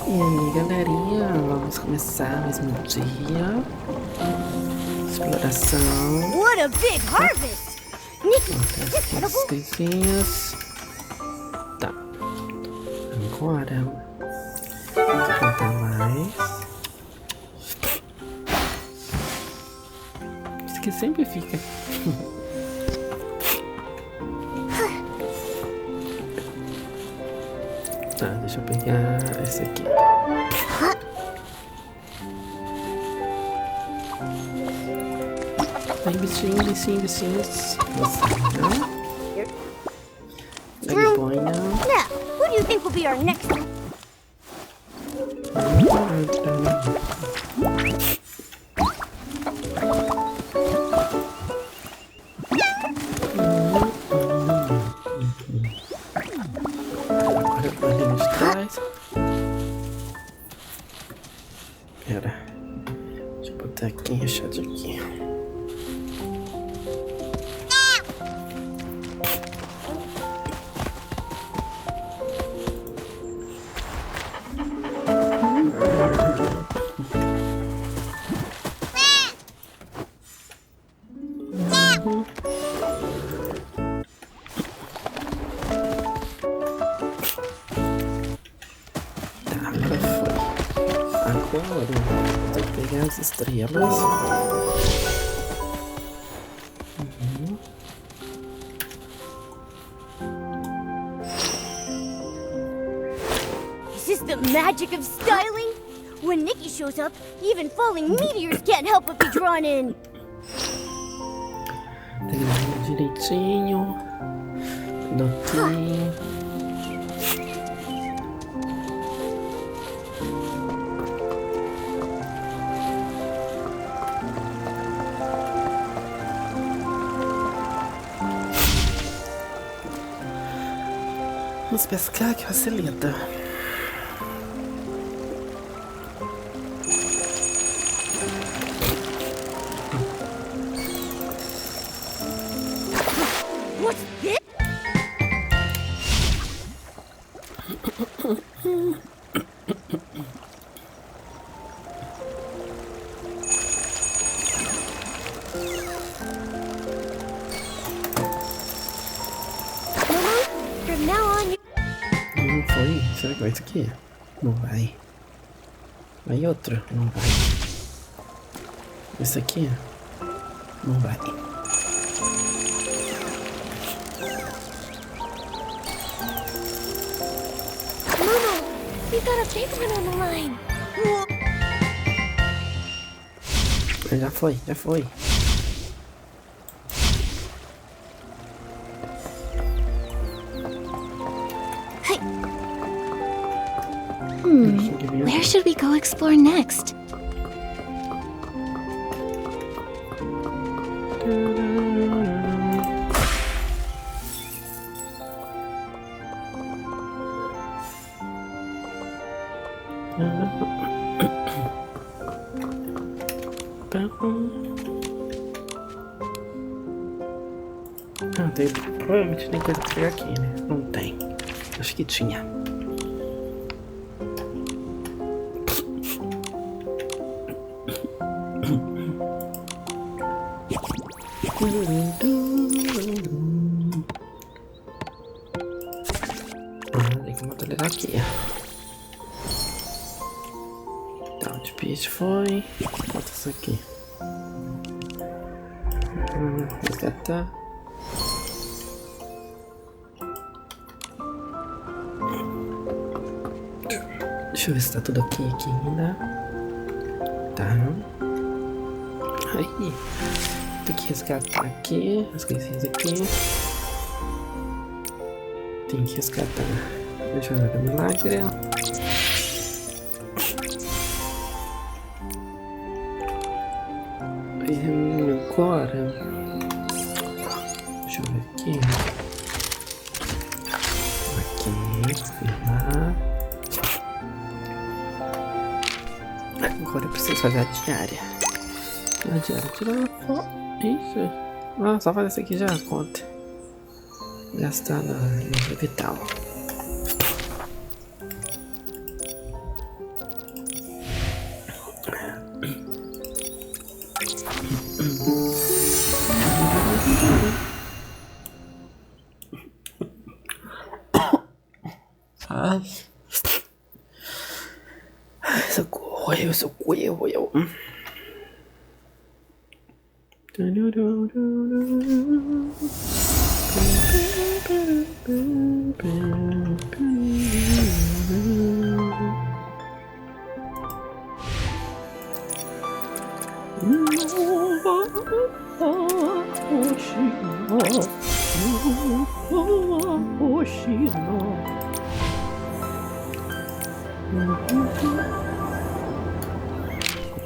E aí, galerinha, vamos começar mais um dia. Exploração. What a big harvest! Nikki, just As edible? coisinhas. Tá. Agora. Vou plantar mais. Isso que sempre fica. Tá, deixa eu pegar esse aqui. Aí, bichinhos. Acompanhe. Now, who do you think will be our next one? Agora ali de trás. Pera. Deixa eu botar aqui, enxado aqui. Agora vou pegar as estrelas. Is this the magic of styling? When Nikki shows up, even falling meteors can't help but be drawn in. Pegar direitinho. Tudo aqui. Vamos pescar que facilita. What's this? From now on, you... Não foi? Será que vai isso aqui? Não vai. Vai outro? Não vai. Esse aqui? Não vai. Momo, we've got a big one on the line. Já foi. Where should we go explore next? Provavelmente tem coisa pra pegar aqui, né? Não tem. Acho que tinha. Tem que botar aqui. Tá, o de peixe foi. Bota isso aqui. Resgatar. Deixa eu ver se tá tudo aqui ainda. Tá. Aí. Tem que resgatar aqui. As coisinhas aqui. Tem que resgatar a jornada milagre. Agora. Deixa eu ver aqui. Aqui. Confirmar. Agora eu preciso fazer a diária. A diária tirar foto. Isso. Ah, só fazer isso aqui já conta. Gastar na vital. Socorro, socorro.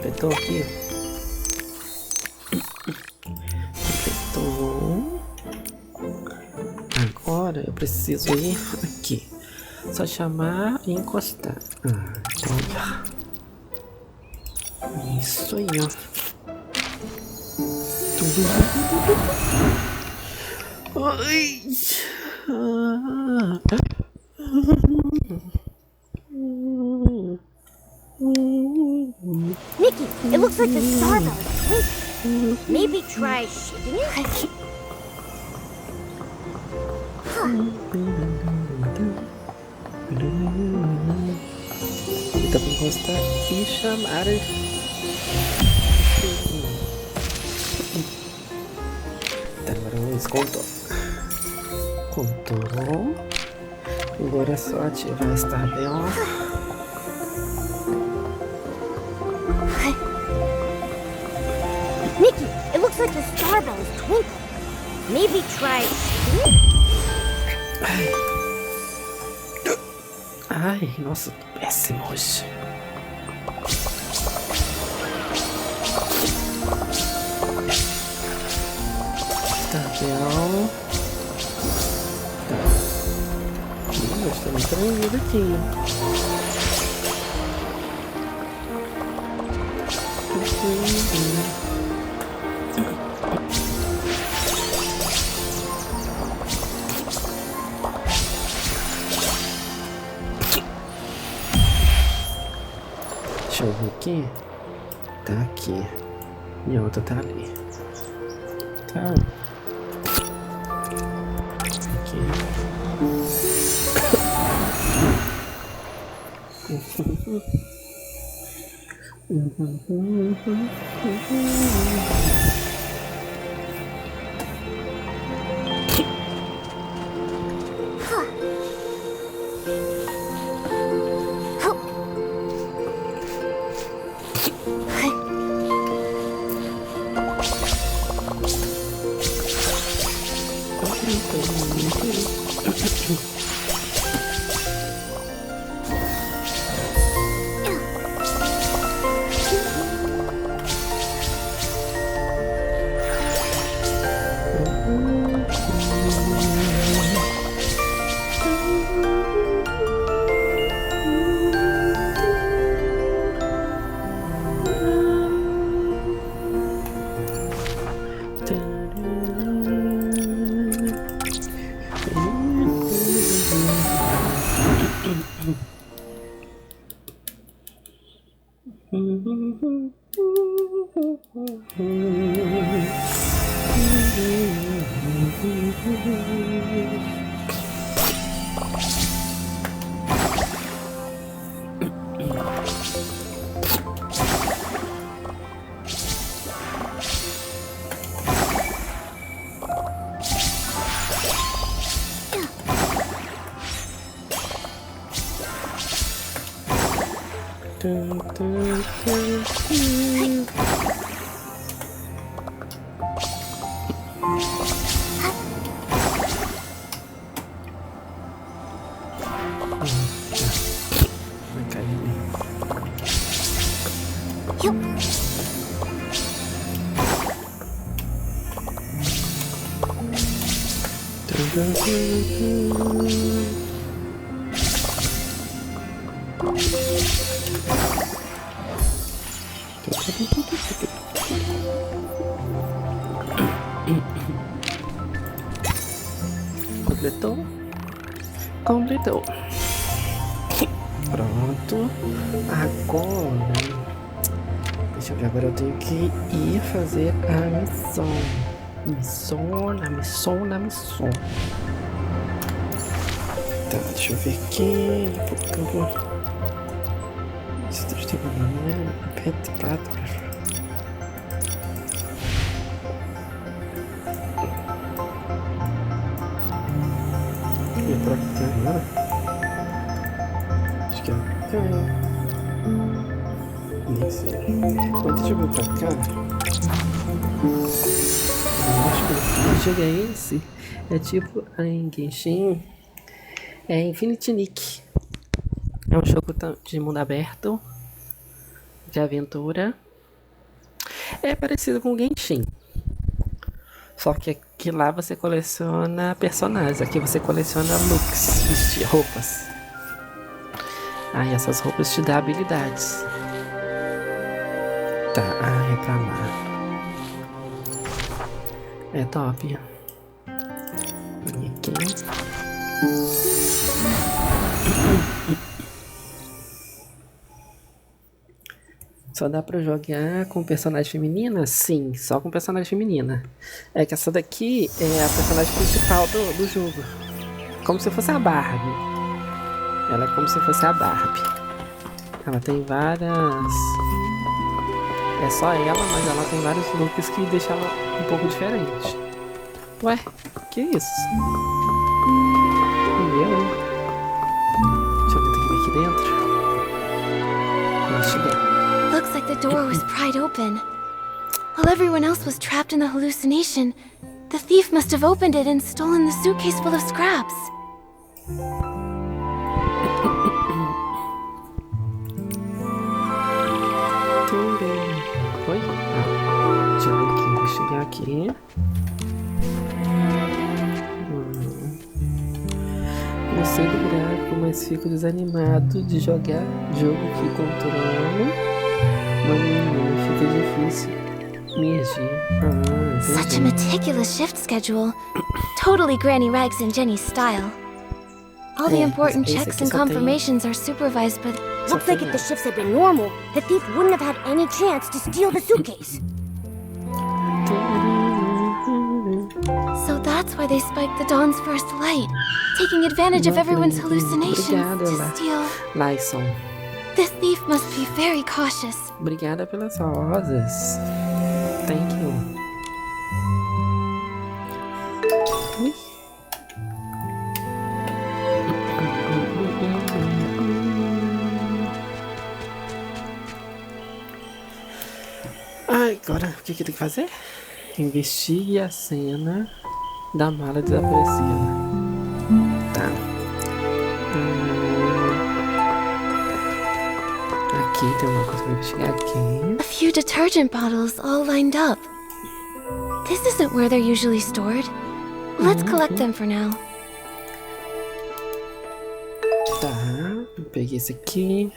Completou aqui. Completou. Agora eu preciso ir aqui. Só chamar e encostar. Então, isso aí, ó. Ai. Nikki, it looks like the star bell is twinkling. Maybe try shaking it? Dá pra encostar e chamar. Tá, agora vamos contou. Contou. Agora é só ativar a Star Bell. Nikki, it looks like the star bell is twinkling. Maybe try shaking it? Ai, nossa, péssimo hoje. Tá bom. Tá. Nós estamos tranquilos aqui. Deixa eu ver aqui. Tá aqui. E a outra tá ali. Tá. Aqui. Completou? Completou. Pronto. Agora, deixa eu ver, agora eu tenho que ir fazer a missão. Missão. Tá, deixa eu ver aqui. Tipo, repleto, prato. Pra cá agora? Acho que é cá. Nem sei. Então deixa eu vir pra cá. Eu acho que o jogo é esse. É tipo em Genshin. É Infinity Nikki. É um jogo de mundo aberto. De aventura. É parecido com o Genshin. Só que aqui lá você coleciona personagens. Aqui você coleciona looks, roupas. Aí essas roupas te dão habilidades. Tá, é pra lá. É top. Vem aqui. Só dá pra jogar com personagem feminina? Sim, só com personagem feminina. É que essa daqui é a personagem principal do jogo. Como se fosse a Barbie. Ela é como se fosse a Barbie. Ela tem várias... É só ela, mas ela tem vários looks que deixam ela um pouco diferente. Ué, que isso? Meu, hein? Deixa eu ver aqui dentro. Cheguei. Looks like the door was pried open. While everyone else was trapped in the hallucination, the thief must have opened it and stolen the suitcase full of scraps. Oi? Deixa eu ver aqui, vou chegar aqui. Gostei do gráfico, mas fico desanimado de jogar jogo que controla. Mas fica difícil me agir. Such a meticulous shift schedule. Totally Granny Rags and Jenny's style. All the important checks and confirmations are supervised by the... Looks like if the shifts had been normal, the thief wouldn't have had any chance to steal the suitcase. So that's why they spiked the dawn's first light, taking advantage of everyone's hallucinations to steal... Lyson. This thief must be very cautious. Obrigada pelas rosas. Thank you. Ui. Ai, agora o que tem que fazer? Investigue a cena da mala desaparecida. Tá. Aqui tem uma coisa pra investigar aqui. A few detergent bottles all lined up. This isn't where they're usually stored. Let's collect them for now. Tá, eu peguei esse aqui.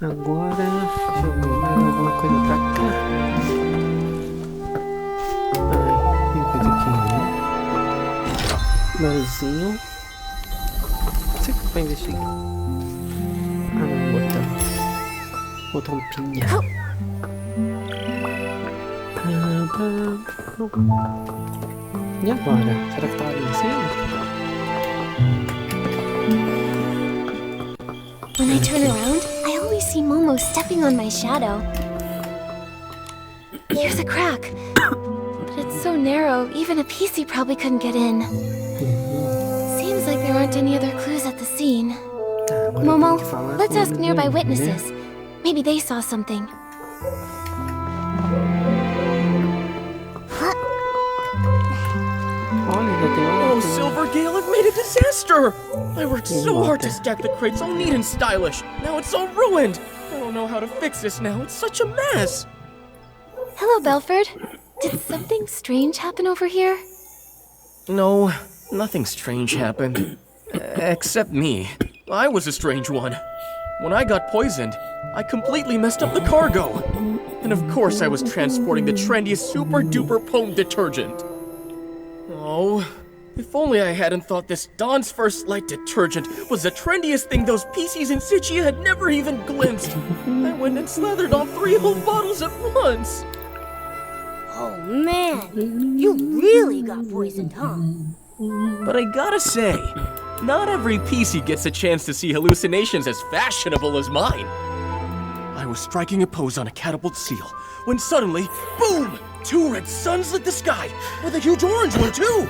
Agora, deixa eu ver mais alguma coisa pra cá. Ai, tem coisa aqui, né? Barulzinho. Isso aqui pra investigar. Ah, não, botar um pinha. E agora? Será que tá ali em cima? When I turn around, I always see Momo stepping on my shadow. Here's a crack. But it's so narrow, even a PC probably couldn't get in. Seems like there aren't any other clues at the scene. Momo, let's ask nearby witnesses. Maybe they saw something. Oh, Silvergale, I've made a disaster! I worked so hard to stack the crates all neat and stylish. Now it's all ruined. I don't know how to fix this now. It's such a mess. Hello, Belford. Did something strange happen over here? No, nothing strange happened. Except me. I was a strange one. When I got poisoned, I completely messed up the cargo. And of course I was transporting the trendiest super-duper poem detergent. Oh, if only I hadn't thought this Dawn's First Light detergent was the trendiest thing those PCs in Sichia had never even glimpsed. I went and slathered on 3 whole bottles at once. Oh man, you really got poisoned, huh? But I gotta say, not every PC gets a chance to see hallucinations as fashionable as mine. I was striking a pose on a catapult seal, when suddenly, boom! 2 red suns lit the sky, with a huge orange one too!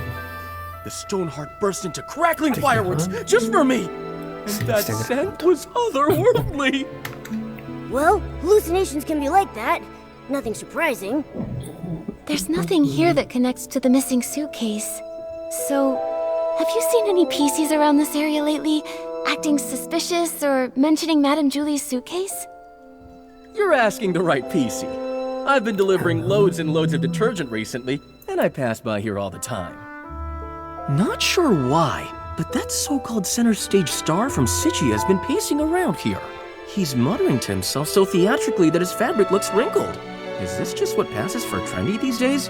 The stone heart burst into crackling fireworks just for me! And that scent was otherworldly! Well, hallucinations can be like that. Nothing surprising. There's nothing here that connects to the missing suitcase. So, have you seen any PCs around this area lately, acting suspicious or mentioning Madame Julie's suitcase? You're asking the right PC. I've been delivering loads and loads of detergent recently, and I pass by here all the time. Not sure why, but that so-called center stage star from Siga has been pacing around here. He's muttering to himself so theatrically that his fabric looks wrinkled. Is this just what passes for trendy these days?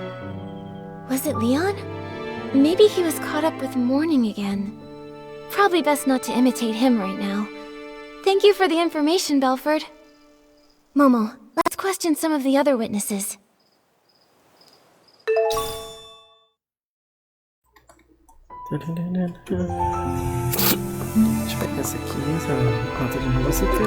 Was it Leon? Maybe he was caught up with mourning again. Probably best not to imitate him right now. Thank you for the information, Belford. Momo, let's question some of the other witnesses. Deixa eu pegar essa aqui, essa nota de música.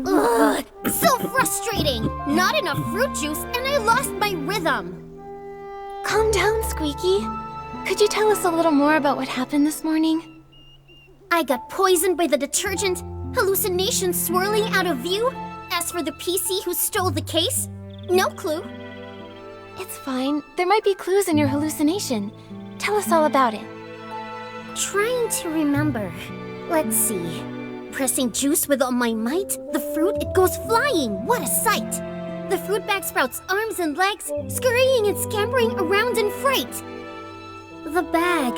Ugh, so frustrating! Not enough fruit juice, and I lost my rhythm. Calm down, Squeaky. Could you tell us a little more about what happened this morning? I got poisoned by the detergent, hallucinations swirling out of view. As for the PC who stole the case, no clue. It's fine. There might be clues in your hallucination. Tell us all about it. Trying to remember. Let's see. Pressing juice with all my might, the fruit, it goes flying. What a sight! The fruit bag sprouts arms and legs, scurrying and scampering around in fright. The bag.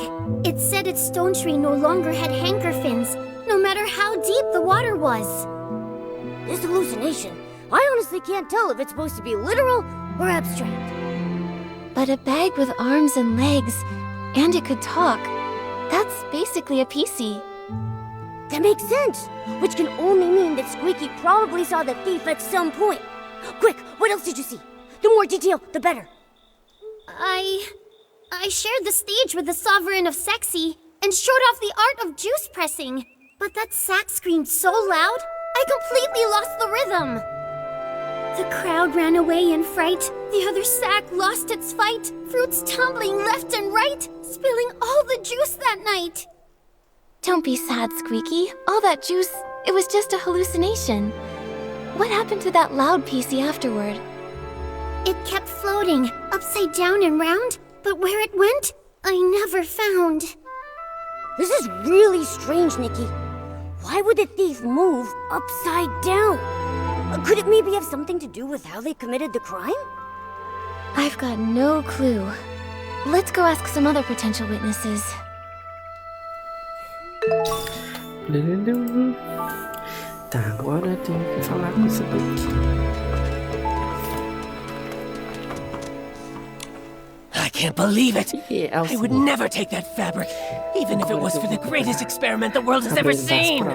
It said its stone tree no longer had hanker fins, no matter how deep the water was. This hallucination, I honestly can't tell if it's supposed to be literal or abstract. But a bag with arms and legs, and it could talk. That's basically a PC. That makes sense, which can only mean that Squeaky probably saw the thief at some point. Quick, what else did you see? The more detail, the better. I shared the stage with the Sovereign of Sexy and showed off the art of juice pressing. But that sack screamed so loud, I completely lost the rhythm. The crowd ran away in fright. The other sack lost its fight. Fruits tumbling left and right, spilling all the juice that night. Don't be sad, Squeaky. All that juice, it was just a hallucination. What happened to that loud PC afterward? It kept floating, upside down and round, but where it went, I never found. This is really strange, Nikki. Why would the thief move upside down? Could it maybe have something to do with how they committed the crime? I've got no clue. Let's go ask some other potential witnesses. Tá, agora eu tenho que falar com essa daqui. I can't believe it! Yeah, I would never take that fabric, even if it was for the greatest experiment the world has ever seen!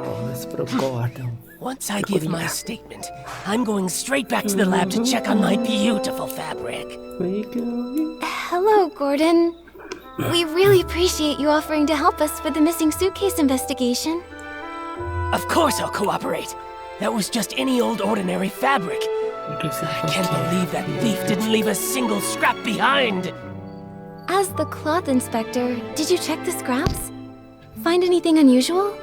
Once I give my statement, I'm going straight back to the lab to check on my beautiful fabric. Hello, Gordon. We really appreciate you offering to help us with the missing suitcase investigation. Of course I'll cooperate. That was just any old ordinary fabric. I can't believe that thief didn't leave a single scrap behind. As the cloth inspector, did you check the scraps? Find anything unusual?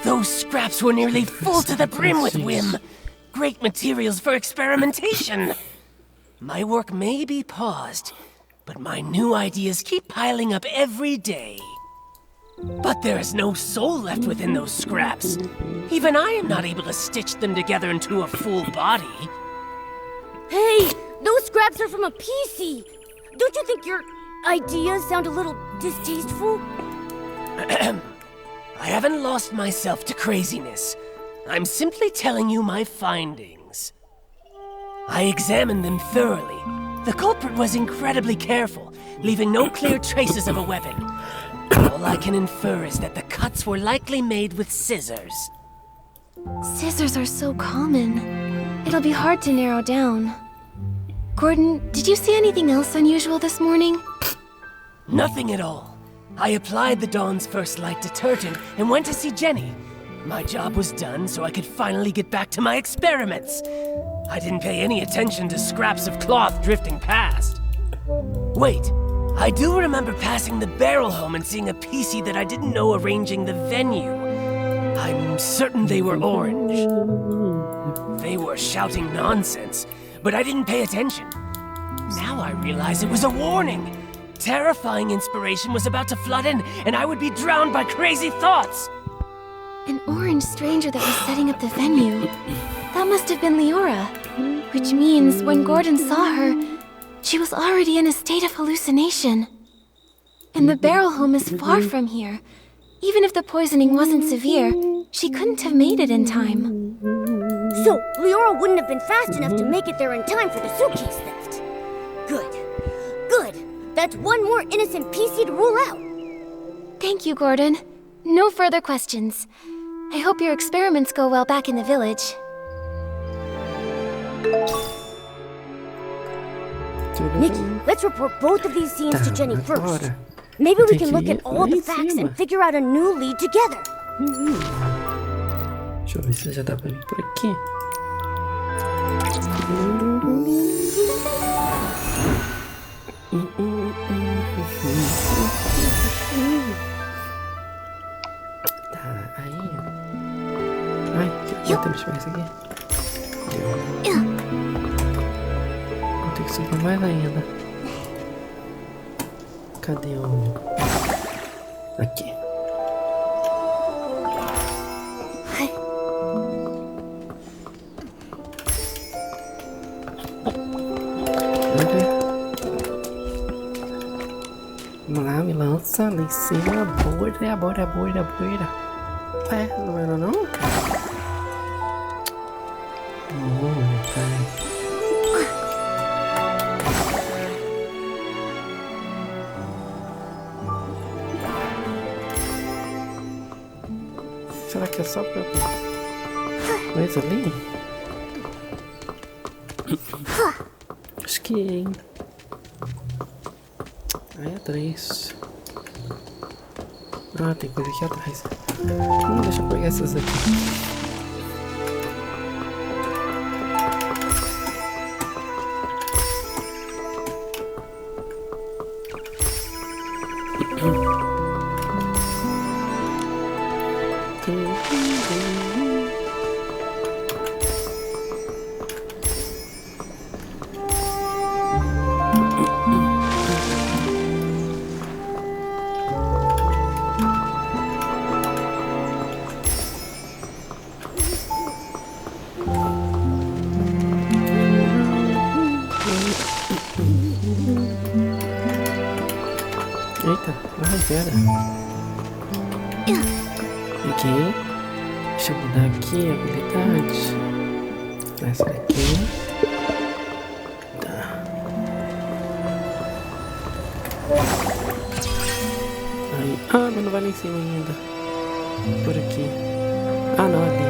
Those scraps were nearly full to the brim with whim. Great materials for experimentation. My work may be paused, but my new ideas keep piling up every day. But there is no soul left within those scraps. Even I am not able to stitch them together into a full body. Hey, those scraps are from a PC. Don't you think your ideas sound a little distasteful? I haven't lost myself to craziness. I'm simply telling you my findings. I examined them thoroughly. The culprit was incredibly careful, leaving no clear traces of a weapon. All I can infer is that the cuts were likely made with scissors. Scissors are so common. It'll be hard to narrow down. Gordon, did you see anything else unusual this morning? Nothing at all. I applied the Dawn's First Light detergent and went to see Jenny. My job was done, so I could finally get back to my experiments. I didn't pay any attention to scraps of cloth drifting past. Wait, I do remember passing the barrel home and seeing a PC that I didn't know arranging the venue. I'm certain they were orange. They were shouting nonsense, but I didn't pay attention. Now I realize it was a warning. Terrifying inspiration was about to flood in, and I would be drowned by crazy thoughts. An orange stranger that was setting up the venue. That must have been Leora. Which means when Gordon saw her, she was already in a state of hallucination. And the barrel home is far from here. Even if the poisoning wasn't severe, she couldn't have made it in time. So, Leora wouldn't have been fast enough to make it there in time for the suitcase theft. Good. Good. That's one more innocent PC to rule out. Thank you, Gordon. No further questions. I hope your experiments go well back in the village. Nikki, let's report both of these scenes to Jenny first. Maybe we can look at all the facts and figure out a new lead together. Deixa eu ver se já dá pra vir por aqui. Tá, aí. Ai, já temos mais aqui. Vou ter que subir mais ainda. Cadê o... Aqui. Vamos lá, me lança lá em cima. Bora, bora, bora, bora. Ué, não era não? Meu pai. Será que é só pra coisa ali? Acho que é, hein? Aí atrás. Ah, tem coisa aqui atrás. Deixa eu pegar essas aqui. Eita, vai, pera. Peguei. Deixa eu mudar aqui a habilidade. Essa daqui. Tá. Aí. Ah, mas não vai lá em cima ainda. Por aqui. Ah, não, ali.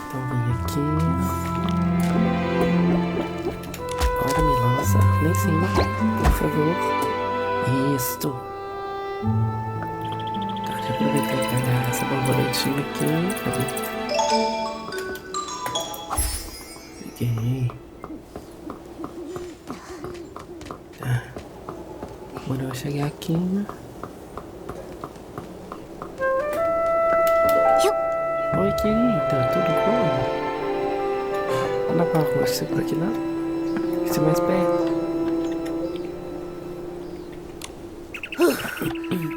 Então vem aqui. Agora me lança lá em cima, por favor. Isto. Tá, deixa eu aproveitar e pegar essa borboletinha aqui. Cadê? Peguei. Tá. Agora eu vou chegar aqui. Oi, querida, tudo bom? Não dá pra você por aqui, não? Tem que ser mais perto.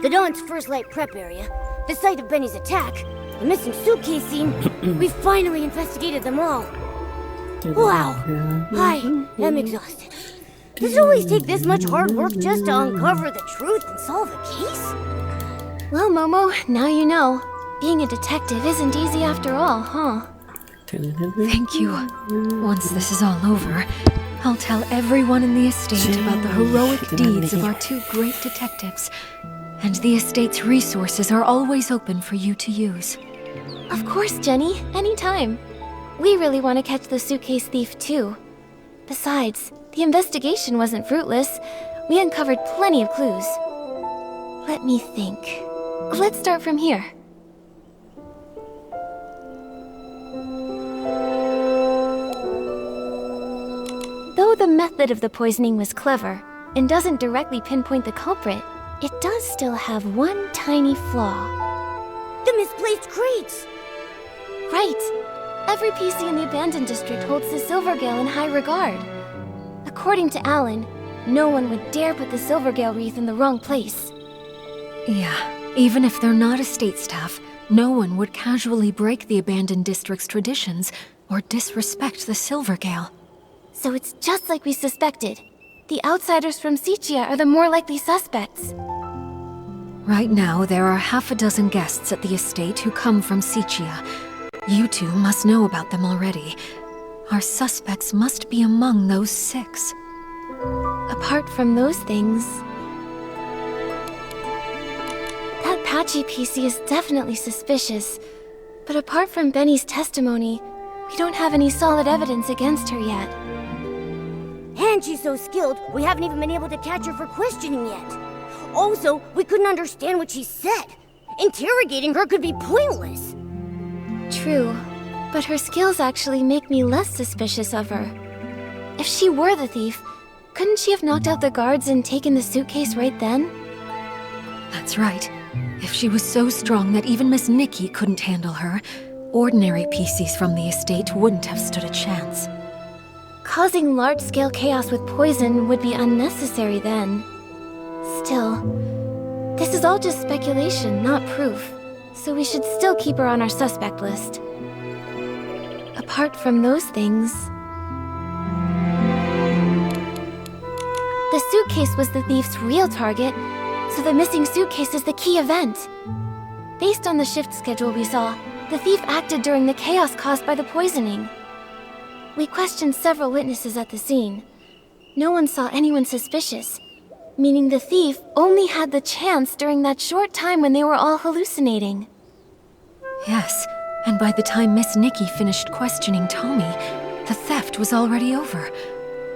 The Dawn's First Light prep area, the site of Benny's attack, the missing suitcase scene. We finally investigated them all. Wow, I am exhausted. Does it always take this much hard work just to uncover the truth and solve a case? Well, Momo, now you know. Being a detective isn't easy after all, huh? Thank you. Once this is all over, I'll tell everyone in the estate about the heroic deeds of our two great detectives. And the estate's resources are always open for you to use. Of course, Jenny. Anytime. We really want to catch the suitcase thief, too. Besides, the investigation wasn't fruitless. We uncovered plenty of clues. Let me think. Let's start from here. Though the method of the poisoning was clever and doesn't directly pinpoint the culprit, it does still have one tiny flaw. The misplaced crates! Right. Every PC in the abandoned district holds the Silvergale in high regard. According to Alan, no one would dare put the Silvergale wreath in the wrong place. Yeah, even if they're not estate staff, no one would casually break the abandoned district's traditions or disrespect the Silvergale. So it's just like we suspected. The outsiders from Sichia are the more likely suspects. Right now, there are half a dozen guests at the estate who come from Sichia. You two must know about them already. Our suspects must be among those 6. Apart from those things... That patchy PC is definitely suspicious. But apart from Benny's testimony, we don't have any solid evidence against her yet. And she's so skilled, we haven't even been able to catch her for questioning yet. Also, we couldn't understand what she said. Interrogating her could be pointless. True, but her skills actually make me less suspicious of her. If she were the thief, couldn't she have knocked out the guards and taken the suitcase right then? That's right. If she was so strong that even Miss Nikki couldn't handle her, ordinary PCs from the estate wouldn't have stood a chance. Causing large-scale chaos with poison would be unnecessary then. Still, this is all just speculation, not proof, so we should still keep her on our suspect list. Apart from those things... The suitcase was the thief's real target, so the missing suitcase is the key event. Based on the shift schedule we saw, the thief acted during the chaos caused by the poisoning. We questioned several witnesses at the scene. No one saw anyone suspicious, meaning the thief only had the chance during that short time when they were all hallucinating. Yes, and by the time Miss Nikki finished questioning Tommy, the theft was already over.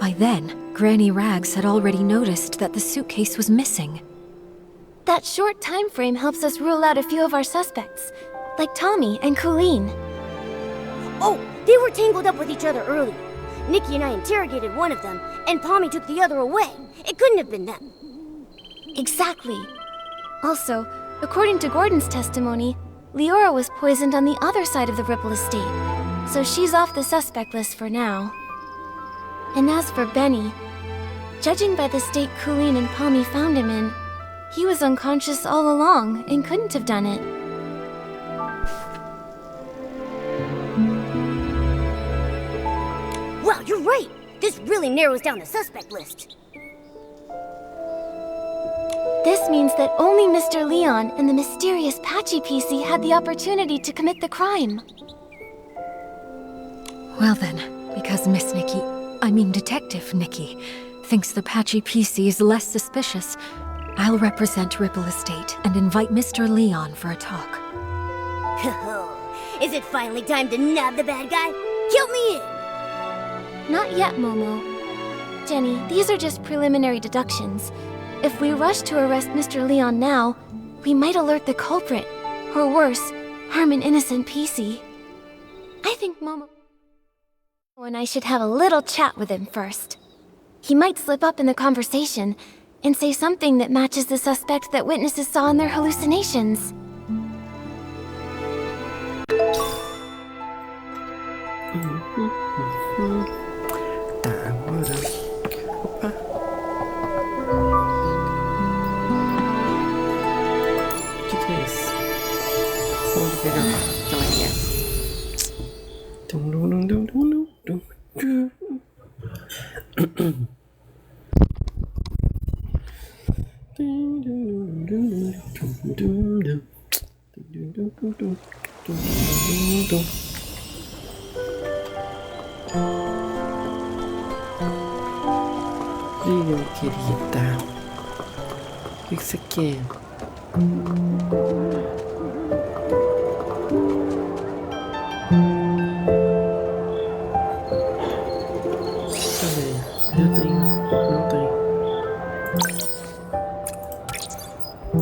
By then, Granny Rags had already noticed that the suitcase was missing. That short time frame helps us rule out a few of our suspects, like Tommy and Colleen. Oh, they were tangled up with each other early. Nikki and I interrogated one of them, and Pommy took the other away. It couldn't have been them. Exactly. Also, according to Gordon's testimony, Leora was poisoned on the other side of the Ripple estate, so she's off the suspect list for now. And as for Benny, judging by the state Colleen and Pommy found him in, he was unconscious all along and couldn't have done it. Wow, you're right! This really narrows down the suspect list. This means that only Mr. Leon and the mysterious Patchy PC had the opportunity to commit the crime. Well then, because Miss Nikki, Detective Nikki, thinks the Patchy PC is less suspicious, I'll represent Ripple Estate and invite Mr. Leon for a talk. Is it finally time to nab the bad guy? Count me in! Not yet, Momo. Jenny, these are just preliminary deductions. If we rush to arrest Mr. Leon now, we might alert the culprit, or worse, harm an innocent PC. I think Momo and I should have a little chat with him first. He might slip up in the conversation and say something that matches the suspect that witnesses saw in their hallucinations. Tá, agora. Opa. O que é isso? Vamos pegar aquela aqui. Diga, minha querida. O que você quer? Eu tenho. Não tenho. O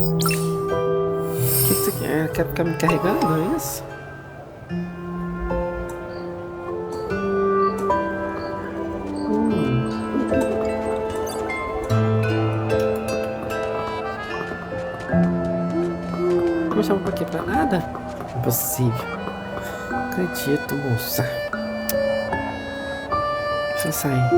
que você quer? Quer ficar me carregando? É isso? Me chamou pra quê? Pra nada? Impossível. Acredito, moça. Deixa eu sair.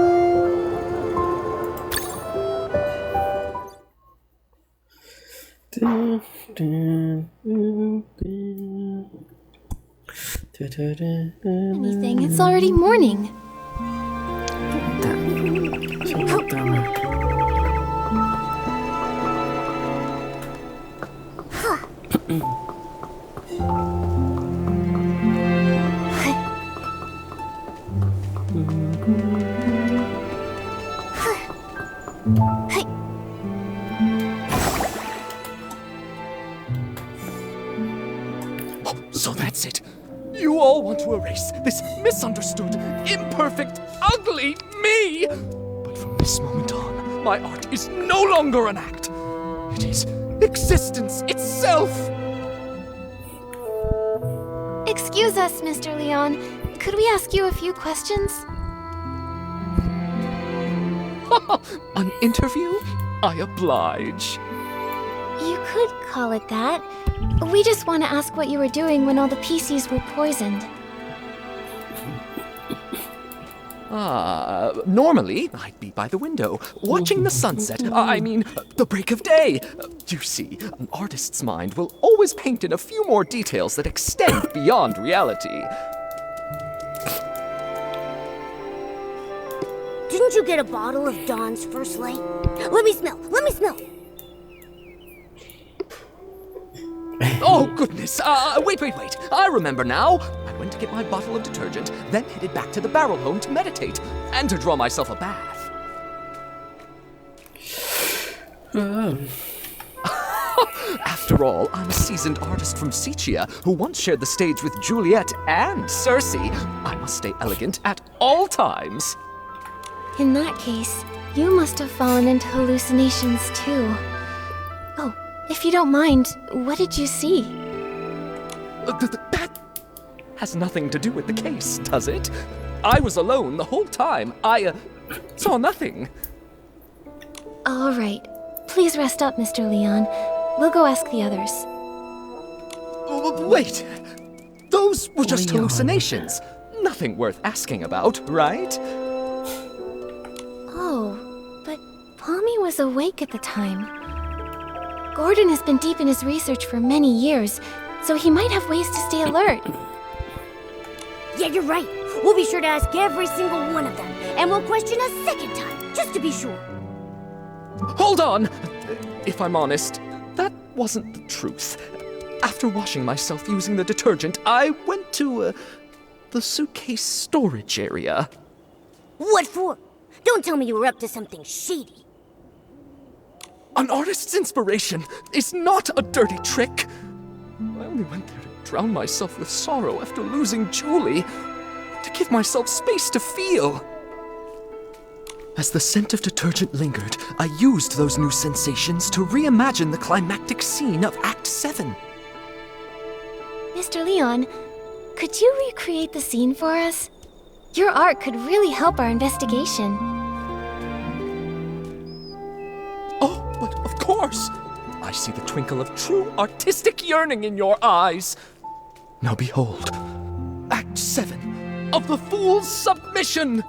Anything? It's already morning. Tá. Deixa eu voltar lá. So that's it. You all want to erase this misunderstood, imperfect, ugly me! But from this moment on, my art is no longer an act. It is existence itself! Excuse us, Mr. Leon. Could we ask you a few questions? An interview? I oblige. You could call it that. We just want to ask what you were doing when all the PCs were poisoned. Normally, I'd be by the window, watching the sunset. The break of day. You see, an artist's mind will always paint in a few more details that extend beyond reality. Didn't you get a bottle of Dawn's first light? Let me smell! Let me smell! Oh, goodness. Wait. I remember now. I went to get my bottle of detergent, then headed back to the barrel home to meditate, and to draw myself a bath. After all, I'm a seasoned artist from Sejam who once shared the stage with Juliet and Circe. I must stay elegant at all times. In that case, you must have fallen into hallucinations too. Oh, if you don't mind, what did you see? That has nothing to do with the case, does it? I was alone the whole time. I saw nothing. All right. Please rest up, Mr. Leon. We'll go ask the others. Wait. Those were just Leon. hallucinations. Nothing worth asking about, right? Oh, but Pommy was awake at the time. Gordon has been deep in his research for many years, so he might have ways to stay alert. Yeah, you're right. We'll be sure to ask every single one of them, and we'll question a second time, just to be sure. Hold on! If I'm honest, that wasn't the truth. After washing myself using the detergent, I went to, the suitcase storage area. What for? Don't tell me you were up to something shady. An artist's inspiration is not a dirty trick. I only went there to drown myself with sorrow after losing Julie, to give myself space to feel. As the scent of detergent lingered, I used those new sensations to reimagine the climactic scene of Act 7. Mr. Leon, could you recreate the scene for us? Your art could really help our investigation. Oh, but of course! I see the twinkle of true artistic yearning in your eyes. Now behold, Act 7 of the Fool's Submission!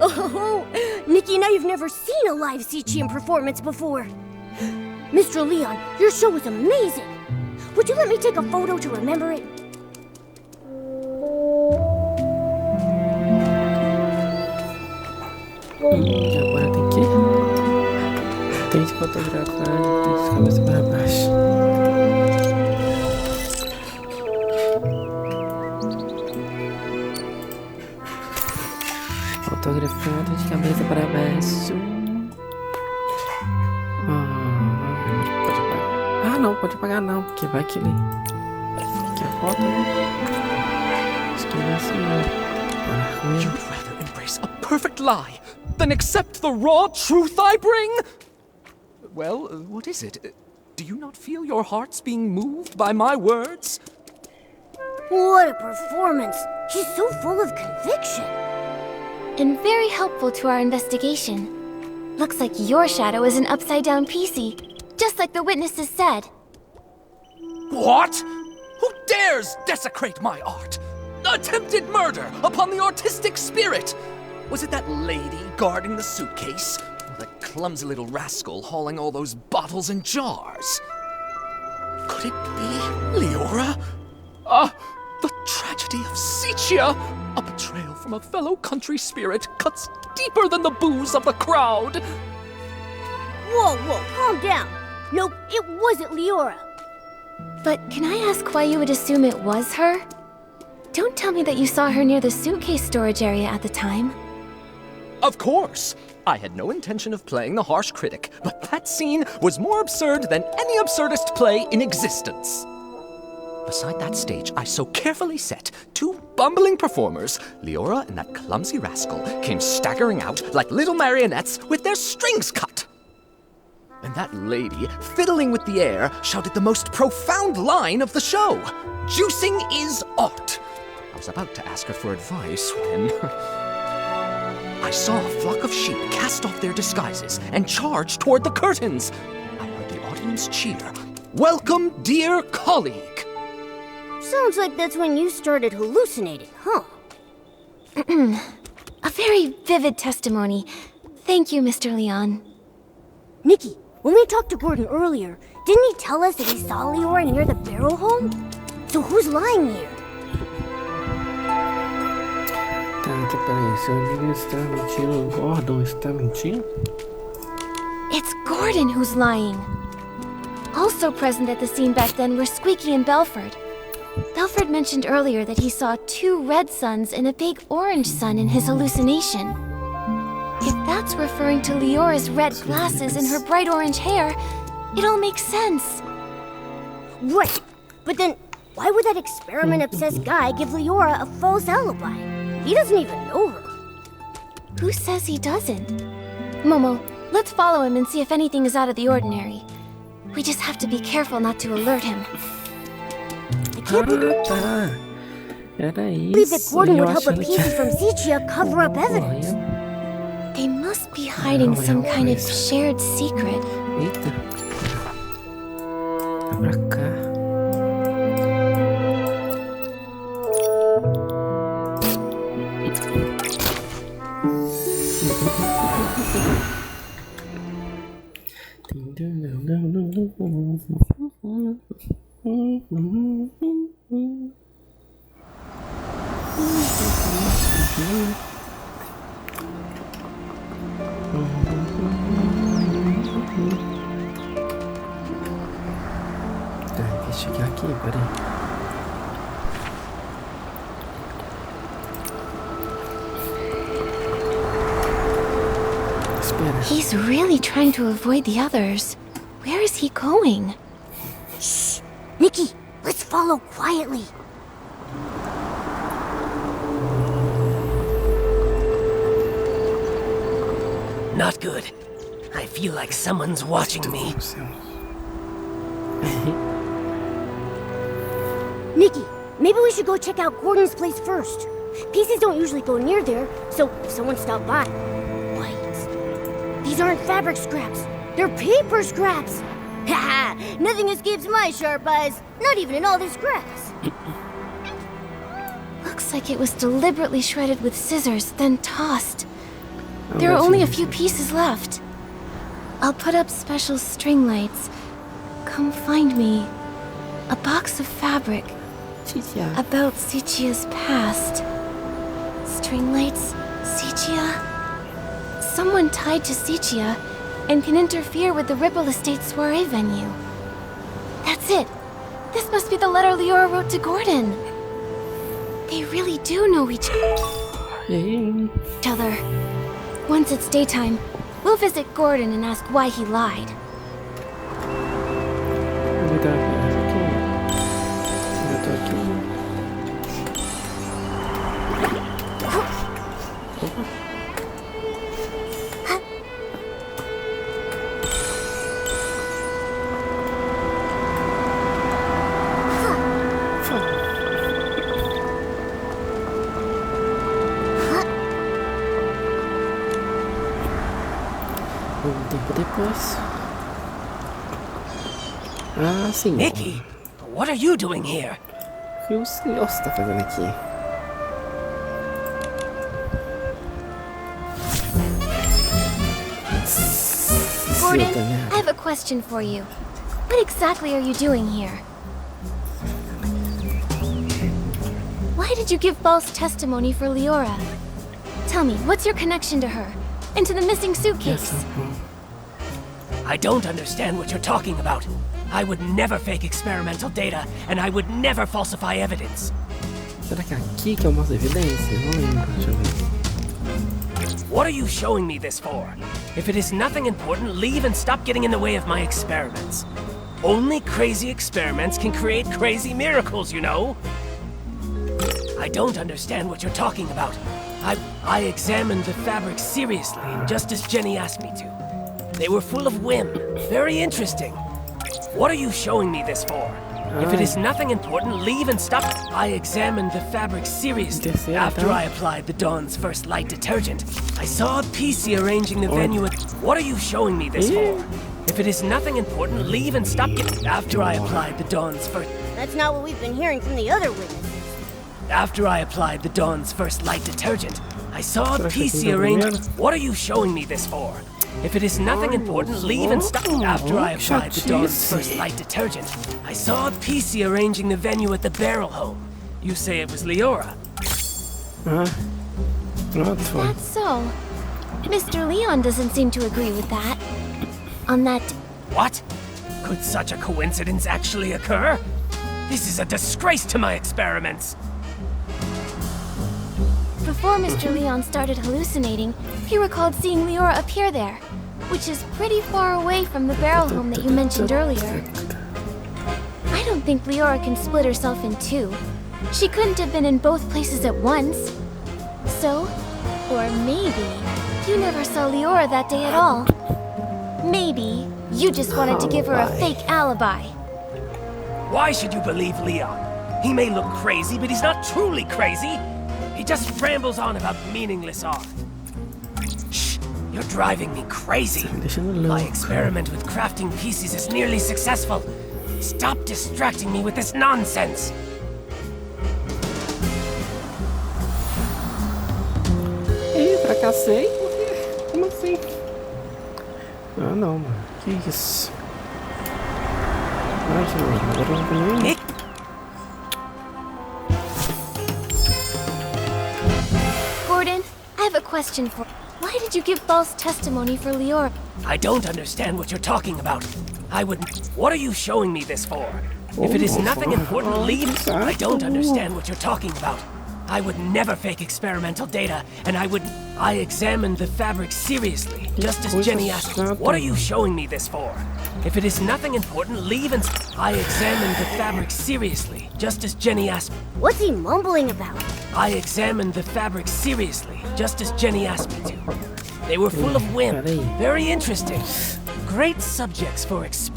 Oh, Nikki, now you've never seen a live Sejam performance before. Mr. Leon, your show was amazing. Would you let me take a photo to remember it? E agora tem que tente fotografar de cabeça para baixo. Fotografando de cabeça para baixo. não, pode apagar não, porque vai que ele... Que a foto, né? Acho que é assim, né? You'd rather embrace a perfect lie than accept the raw truth I bring? Well, what is it? Do you not feel your hearts being moved by my words? What a performance! He's so full of conviction. And very helpful to our investigation. Looks like your shadow is an upside-down PC, just like the witnesses said. What? Who dares desecrate my art? Attempted murder upon the artistic spirit! Was it that lady guarding the suitcase? Or that clumsy little rascal hauling all those bottles and jars? Could it be Leora? The tragedy of Sejam! A betrayal from a fellow country spirit cuts deeper than the booze of the crowd! Whoa, calm down. Nope, it wasn't Leora. But can I ask why you would assume it was her? Don't tell me that you saw her near the suitcase storage area at the time. Of course! I had no intention of playing the harsh critic, but that scene was more absurd than any absurdist play in existence. Beside that stage I so carefully set, two bumbling performers, Leora and that clumsy rascal, came staggering out like little marionettes with their strings cut. And that lady, fiddling with the air, shouted the most profound line of the show. Juicing is art. I was about to ask her for advice when... I saw a flock of sheep cast off their disguises and charge toward the curtains. I heard the audience cheer. Welcome, dear colleague. Sounds like that's when you started hallucinating, huh? A very vivid testimony. Thank you, Mr. Leon. Nikki, when we talked to Gordon earlier, didn't he tell us that he saw Leora near the barrel home? So who's lying here? Tá, peraí, se o Lilian está mentindo, o Gordon está mentindo? It's Gordon who's lying. Also present at the scene back then were Squeaky and Belford. Belford mentioned earlier that he saw two red suns and a big orange sun in his hallucination. If that's referring to Leora's red glasses and her bright orange hair, it all makes sense. Right, but then why would that experiment-obsessed guy give Leora a false alibi? He doesn't even know her. Who says he doesn't? Momo, let's follow him and see if anything is out of the ordinary. We just have to be careful not to alert him. Ah, tá. Era isso. Believe that Gordon would help a achando PC from Sejam cover up evidence. They must be hiding some kind of shared secret. Eita. Vai pra cá. Tem que chegar aqui, peraí. Espera. He's really trying to avoid the others. Where is he going? Shh! Nikki, let's follow quietly. Not good. I feel like someone's watching me. Nikki, maybe we should go check out Gordon's place first. PCs don't usually go near there, so if someone stopped by... Wait. These aren't fabric scraps. They're paper scraps. Haha, nothing escapes my sharp eyes. Not even in all these scraps. Looks like it was deliberately shredded with scissors, then tossed. There are only a few pieces left. I'll put up special string lights. Come find me. A box of fabric. About Sejam's past. String lights, Sejam. Someone tied to Sejam and can interfere with the Ripple Estate soiree venue. That's it. This must be the letter Leora wrote to Gordon. They really do know each other. Once it's daytime, we'll visit Gordon and ask why he lied. então, aqui. Eu tô aqui. Um tempo depois. Ah, sim. Nikki, what are you doing here? O que o senhor está fazendo aqui? Gordon, I have a question for you. What exactly are you doing here? Why did you give false testimony for Leora? Tell me, what's your connection to her? And to the missing suitcase? I don't understand what you're talking about. I would never fake experimental data, and I would never falsify evidence. Será que é aqui que eu mostro evidência? Não lembro, deixa eu ver. What are you showing me this for? If it is nothing important, leave and stop getting in the way of my experiments. Only crazy experiments can create crazy miracles, you know? I don't understand what you're talking about. I examined the fabric seriously, just as Jenny asked me to. They were full of whim, very interesting. What are you showing me this for? If it is nothing important, leave and stop. I examined the fabric seriously. After I applied the Dawn's first light detergent, I saw a PC arranging the venue with... What are you showing me this for? If it is nothing important, leave and stop. After I applied the Dawn's first... That's not what we've been hearing from the other witnesses. After I applied the Dawn's first light detergent, I saw a PC arranged... What are you showing me this for? If it is nothing important, leave and stop. After I applied the Dawn's first light detergent, I saw a PC arranging the venue at the barrel home. You say it was Leora. That's so. Mr. Leon doesn't seem to agree with that. On that... What? Could such a coincidence actually occur? This is a disgrace to my experiments. Before Mr. Leon started hallucinating, he recalled seeing Leora appear there, which is pretty far away from the barrel home that you mentioned earlier. I don't think Leora can split herself in two. She couldn't have been in both places at once. So, or maybe, you never saw Leora that day at all. Maybe, you just wanted to give her a fake alibi. Why should you believe Leon? He may look crazy, but he's not truly crazy. He just rambles on about meaningless art. Shh, you're driving me crazy. My experiment with crafting pieces is nearly successful. Stop distracting me with this nonsense. Ih, fracassei? Como assim? Ah, não, mano. Que isso? Ai, agora eu não vou nem... Gordon, I have a question for... Why did you give false testimony for Leora? I don't understand what you're talking about. I wouldn't... What are you showing me this for? If it is nothing important, leave... I don't understand what you're talking about. I would never fake experimental data, and I examined the fabric seriously, just as Jenny asked. What are you showing me this for? If it is nothing important, leave and... I examined the fabric seriously, just as Jenny asked. What's he mumbling about? I examined the fabric seriously, just as Jenny asked me to. They were full of whim, very interesting. Great subjects for experiment.